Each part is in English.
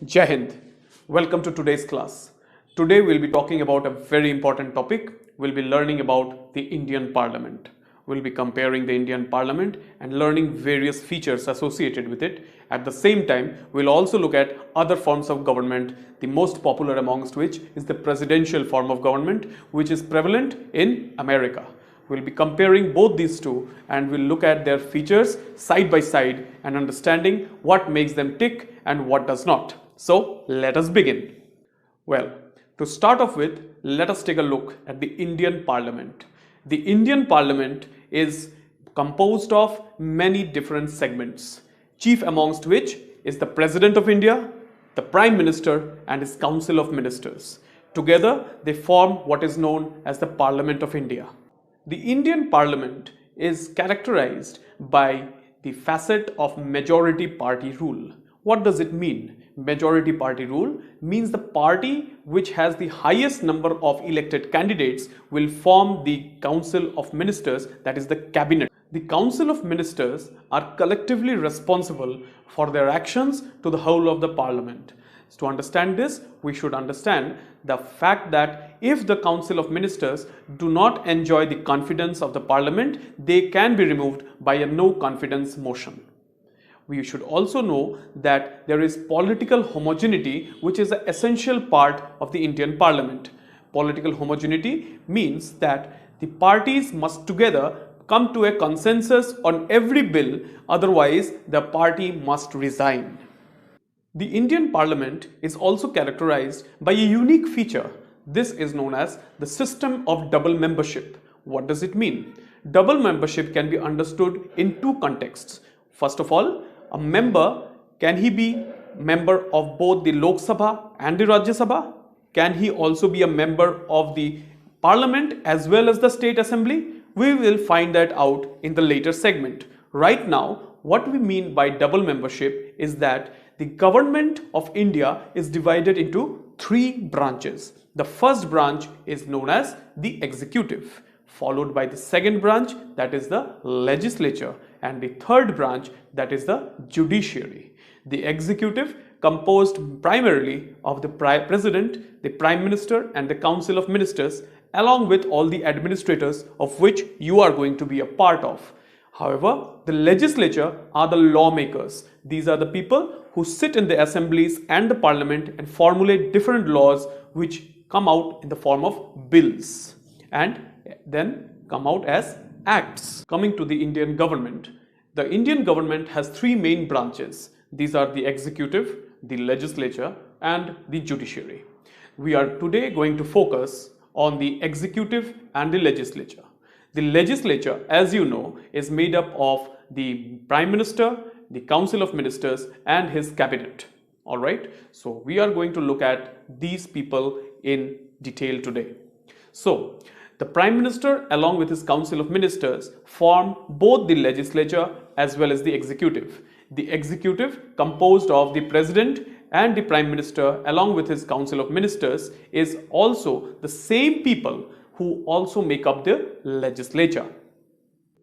Jai Hind. Welcome to today's class. Today we'll be talking about a very important topic. We'll be learning about the Indian Parliament. We'll be comparing the Indian Parliament and learning various features associated with it. At the same time, we'll also look at other forms of government, the most popular amongst which is the presidential form of government, which is prevalent in America. We'll be comparing both these two and we'll look at their features side by side and understanding what makes them tick and what does not. So let us begin. Well, to start off with, let us take a look at the Indian Parliament. The Indian Parliament is composed of many different segments, chief amongst which is the President of India, the Prime Minister and his Council of Ministers. Together, they form what is known as the Parliament of India. The Indian Parliament is characterized by the facet of majority party rule. What does it mean? Majority party rule means the party which has the highest number of elected candidates will form the Council of Ministers, that is the cabinet. The Council of Ministers are collectively responsible for their actions to the whole of the Parliament. So to understand this, we should understand the fact that if the Council of Ministers do not enjoy the confidence of the Parliament, they can be removed by a no confidence motion. We should also know that there is political homogeneity, which is an essential part of the Indian Parliament. Political homogeneity means that the parties must together come to a consensus on every bill, otherwise the party must resign. The Indian Parliament is also characterized by a unique feature. This is known as the system of double membership. What does it mean? Double membership can be understood in two contexts. First of all, a member, can he be member of both the Lok Sabha and the Rajya Sabha? Can he also be a member of the Parliament as well as the State Assembly? We will find that out in the later segment. Right now, what we mean by double membership is that the government of India is divided into three branches. The first branch is known as the executive, followed by the second branch, that is the legislature, and the third branch, that is the judiciary. The executive composed primarily of the president, the prime minister and the council of ministers, along with all the administrators of which you are going to be a part of. However, the legislature are the lawmakers. These are the people who sit in the assemblies and the parliament and formulate different laws which come out in the form of bills and then come out as acts. Coming to the Indian government, the Indian government has three main branches. These are the executive, the legislature and the judiciary. We are today going to focus on the executive and the legislature. The legislature, as you know, is made up of the Prime Minister, the Council of Ministers and his cabinet. Alright, so we are going to look at these people in detail today. So, the Prime Minister along with his Council of Ministers form both the legislature as well as the executive. The executive, composed of the President and the Prime Minister along with his Council of Ministers, is also the same people who also make up the legislature.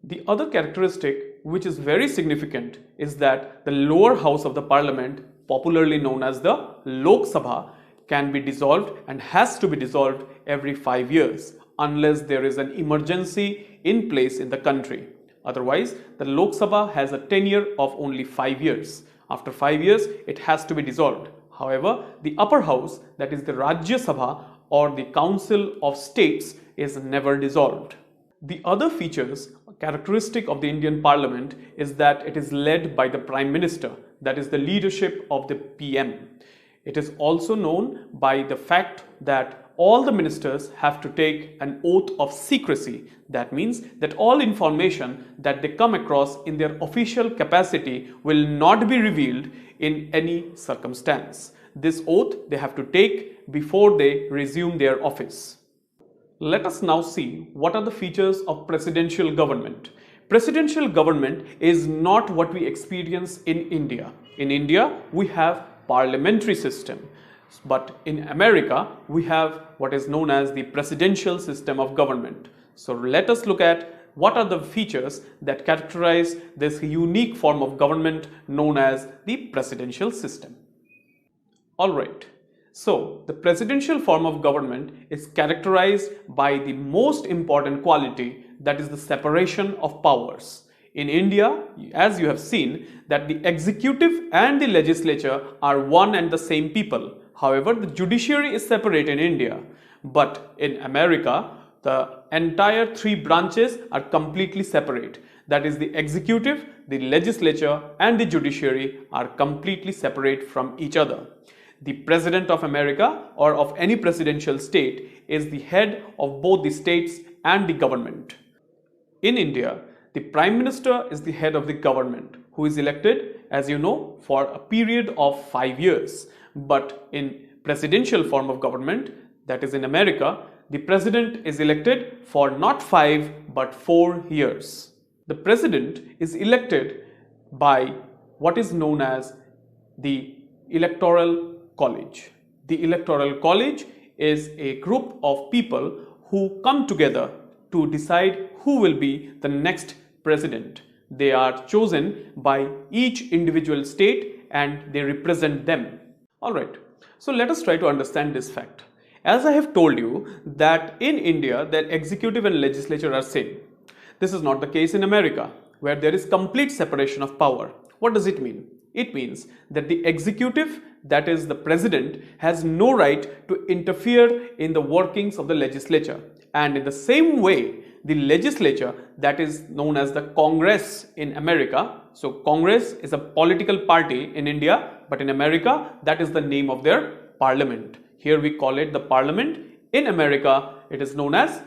The other characteristic which is very significant is that the lower house of the parliament, popularly known as the Lok Sabha, can be dissolved and has to be dissolved every 5 years unless there is an emergency in place in the country. Otherwise, the Lok Sabha has a tenure of only 5 years. After 5 years, it has to be dissolved. However, the upper house, that is the Rajya Sabha or the Council of States, is never dissolved. The other features characteristic of the Indian Parliament is that it is led by the Prime Minister, that is the leadership of the PM. It is also known by the fact that all the ministers have to take an oath of secrecy. That means that all information that they come across in their official capacity will not be revealed in any circumstance. This oath they have to take before they resume their office. Let us now see what are the features of presidential government. Presidential government is not what we experience in India. In India, we have parliamentary system. But in America, we have what is known as the presidential system of government. So let us look at what are the features that characterize this unique form of government known as the presidential system. Alright, so the presidential form of government is characterized by the most important quality, that is the separation of powers. In India, as you have seen, that the executive and the legislature are one and the same people. However, the judiciary is separate in India, but in America, the entire three branches are completely separate. That is, the executive, the legislature, and the judiciary are completely separate from each other. The President of America or of any presidential state is the head of both the states and the government. In India, the Prime Minister is the head of the government, who is elected, as you know, for a period of 5 years. But in presidential form of government, that is in America, the President is elected for not 5 but 4 years. The President is elected by what is known as the Electoral College. The Electoral College is a group of people who come together to decide who will be the next president. They are chosen by each individual state and they represent them. Alright, so let us try to understand this fact. As I have told you that in India, the executive and legislature are same. This is not the case in America, where there is complete separation of power. What does it mean? It means that the executive, that is the president, has no right to interfere in the workings of the legislature. And in the same way, the legislature, that is known as the Congress in America. So Congress is a political party in India, but in America, that is the name of their parliament. Here we call it the parliament. In America, it is known as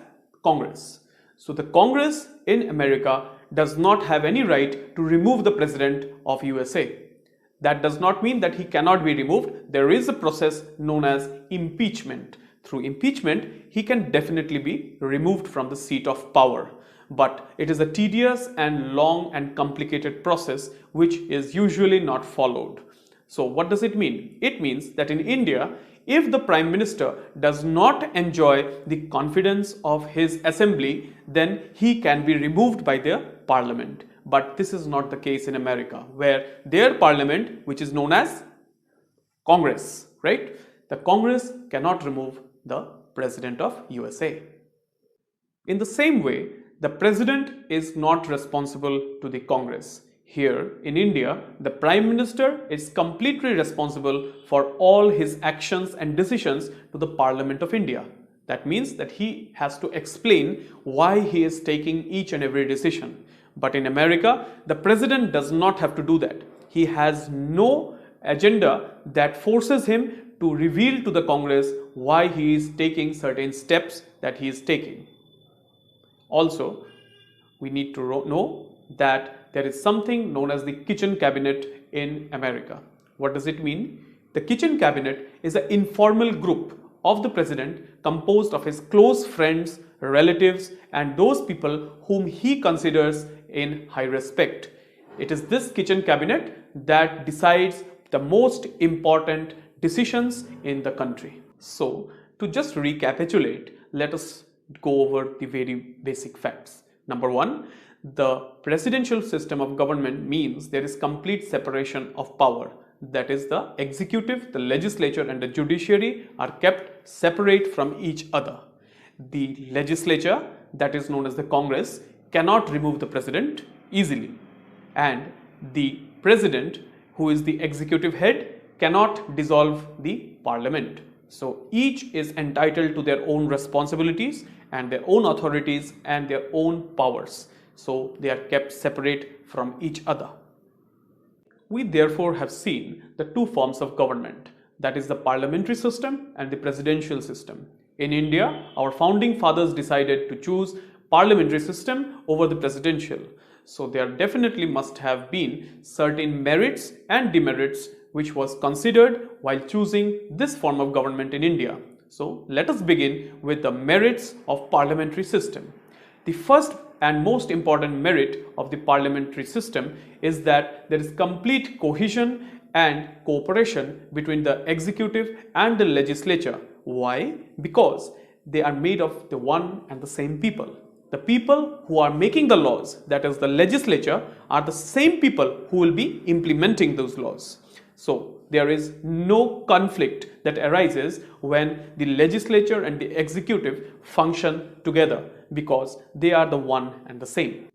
Congress. So the Congress in America does not have any right to remove the president of USA. That does not mean that he cannot be removed. There is a process known as impeachment. Through impeachment, he can definitely be removed from the seat of power. But it is a tedious and long and complicated process which is usually not followed. So what does it mean? It means that in India, if the Prime Minister does not enjoy the confidence of his assembly, then he can be removed by their parliament. But this is not the case in America, where their parliament, which is known as Congress, right? The Congress cannot remove the President of USA. In the same way, the President is not responsible to the Congress. Here in India, the Prime Minister is completely responsible for all his actions and decisions to the Parliament of India. That means that he has to explain why he is taking each and every decision. But in America, the President does not have to do that. He has no agenda that forces him to reveal to the Congress why he is taking certain steps that he is taking. Also, we need to know that there is something known as the kitchen cabinet in America. What does it mean? The kitchen cabinet is an informal group of the president composed of his close friends, relatives, and those people whom he considers in high respect. It is this kitchen cabinet that decides the most important decisions in the country. So, to just recapitulate, let us go over the very basic facts. Number one, the presidential system of government means there is complete separation of power. That is, the executive, the legislature, and the judiciary are kept separate from each other. The legislature, that is known as the Congress, cannot remove the president easily, and the president, who is the executive head, cannot dissolve the parliament. So each is entitled to their own responsibilities and their own authorities and their own powers. So they are kept separate from each other. We therefore have seen the two forms of government, that is the parliamentary system and the presidential system. In India, our founding fathers decided to choose parliamentary system over the presidential. So there definitely must have been certain merits and demerits which was considered while choosing this form of government in India. So let us begin with the merits of parliamentary system. The first and most important merit of the parliamentary system is that there is complete cohesion and cooperation between the executive and the legislature. Why? Because they are made of the one and the same people. The people who are making the laws, that is the legislature, are the same people who will be implementing those laws. So there is no conflict that arises when the legislature and the executive function together because they are the one and the same.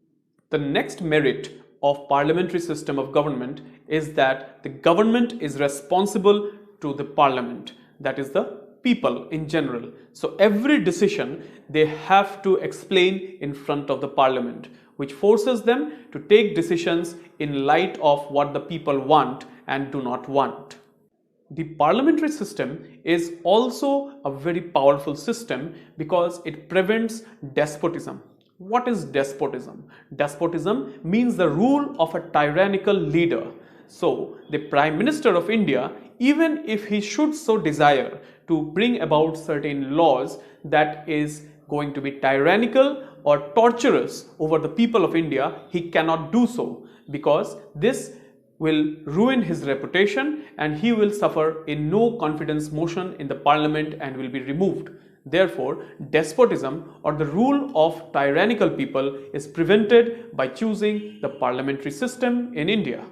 The next merit of parliamentary system of government is that the government is responsible to the parliament, that is the people in general. So every decision they have to explain in front of the parliament, which forces them to take decisions in light of what the people want and do not want. The parliamentary system is also a very powerful system because it prevents despotism. What is despotism? Despotism means the rule of a tyrannical leader. So, the Prime Minister of India, even if he should so desire to bring about certain laws that is going to be tyrannical or torturous over the people of India, he cannot do so because this will ruin his reputation and he will suffer a no confidence motion in the parliament and will be removed. Therefore, despotism or the rule of tyrannical people is prevented by choosing the parliamentary system in India.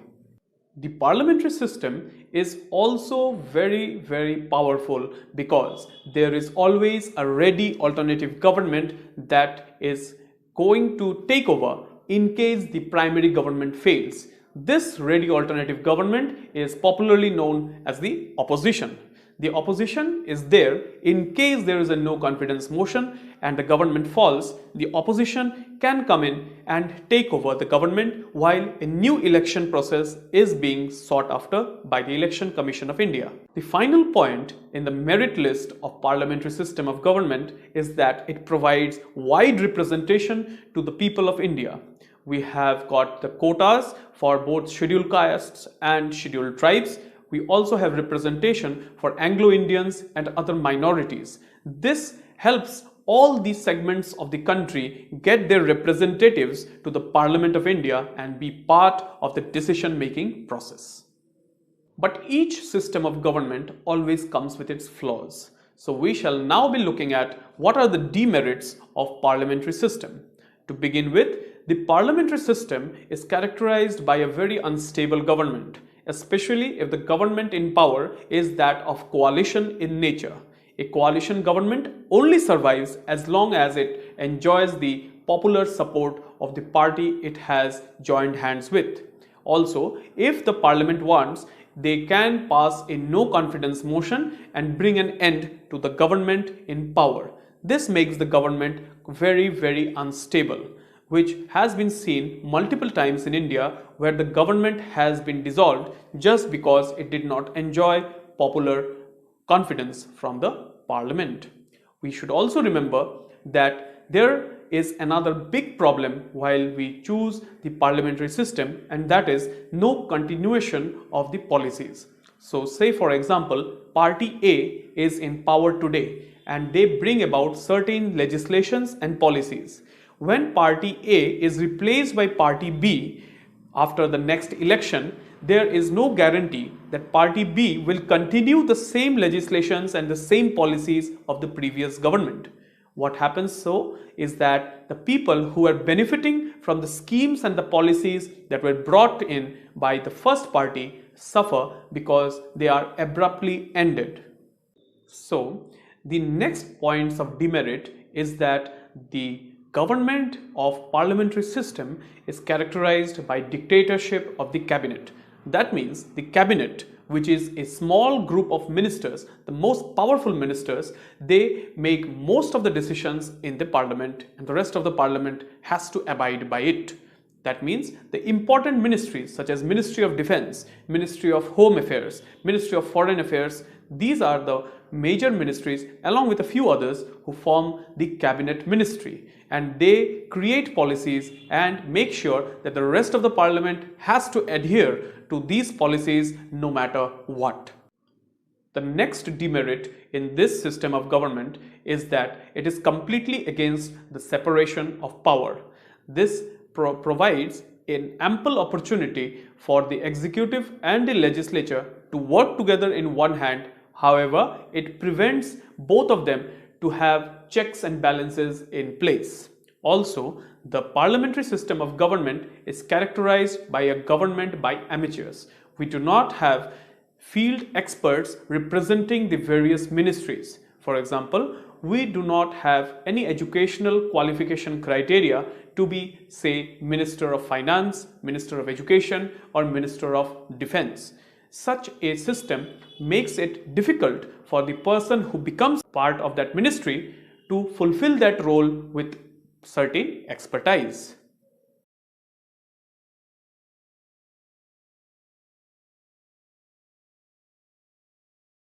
The parliamentary system is also very powerful because there is always a ready alternative government that is going to take over in case the primary government fails. This ready alternative government is popularly known as the opposition. The opposition is there in case there is a no confidence motion and the government falls. The opposition can come in and take over the government while a new election process is being sought after by the Election Commission of India. The final point in the merit list of parliamentary system of government is that it provides wide representation to the people of India. We have got the quotas for both scheduled castes and scheduled tribes. We also have representation for Anglo-Indians and other minorities. This helps all these segments of the country get their representatives to the Parliament of India and be part of the decision-making process. But each system of government always comes with its flaws. So we shall now be looking at what are the demerits of parliamentary system. To begin with, the parliamentary system is characterized by a very unstable government, especially if the government in power is that of coalition in nature. A coalition government only survives as long as it enjoys the popular support of the party it has joined hands with. Also, if the parliament wants, they can pass a no confidence motion and bring an end to the government in power. This makes the government very unstable, which has been seen multiple times in India where the government has been dissolved just because it did not enjoy popular confidence from the parliament. We should also remember that there is another big problem while we choose the parliamentary system, and that is no continuation of the policies. So say for example, party A is in power today and they bring about certain legislations and policies. When party A is replaced by party B after the next election, there is no guarantee that party B will continue the same legislations and the same policies of the previous government. What happens so is that the people who are benefiting from the schemes and the policies that were brought in by the first party suffer because they are abruptly ended. So the next points of demerit is that the government of parliamentary system is characterized by dictatorship of the cabinet. That means the cabinet, which is a small group of ministers, the most powerful ministers, they make most of the decisions in the parliament and the rest of the parliament has to abide by it. That means the important ministries such as Ministry of Defense, Ministry of Home Affairs, Ministry of Foreign Affairs, these are the major ministries along with a few others who form the cabinet ministry, and they create policies and make sure that the rest of the parliament has to adhere to these policies no matter what. The next demerit in this system of government is that it is completely against the separation of power. This provides an ample opportunity for the executive and the legislature to work together in one hand. However, it prevents both of them to have checks and balances in place. Also, the parliamentary system of government is characterized by a government by amateurs. We do not have field experts representing the various ministries. For example, we do not have any educational qualification criteria to be, say, Minister of Finance, Minister of Education, or Minister of Defense. Such a system makes it difficult for the person who becomes part of that ministry to fulfill that role with certain expertise.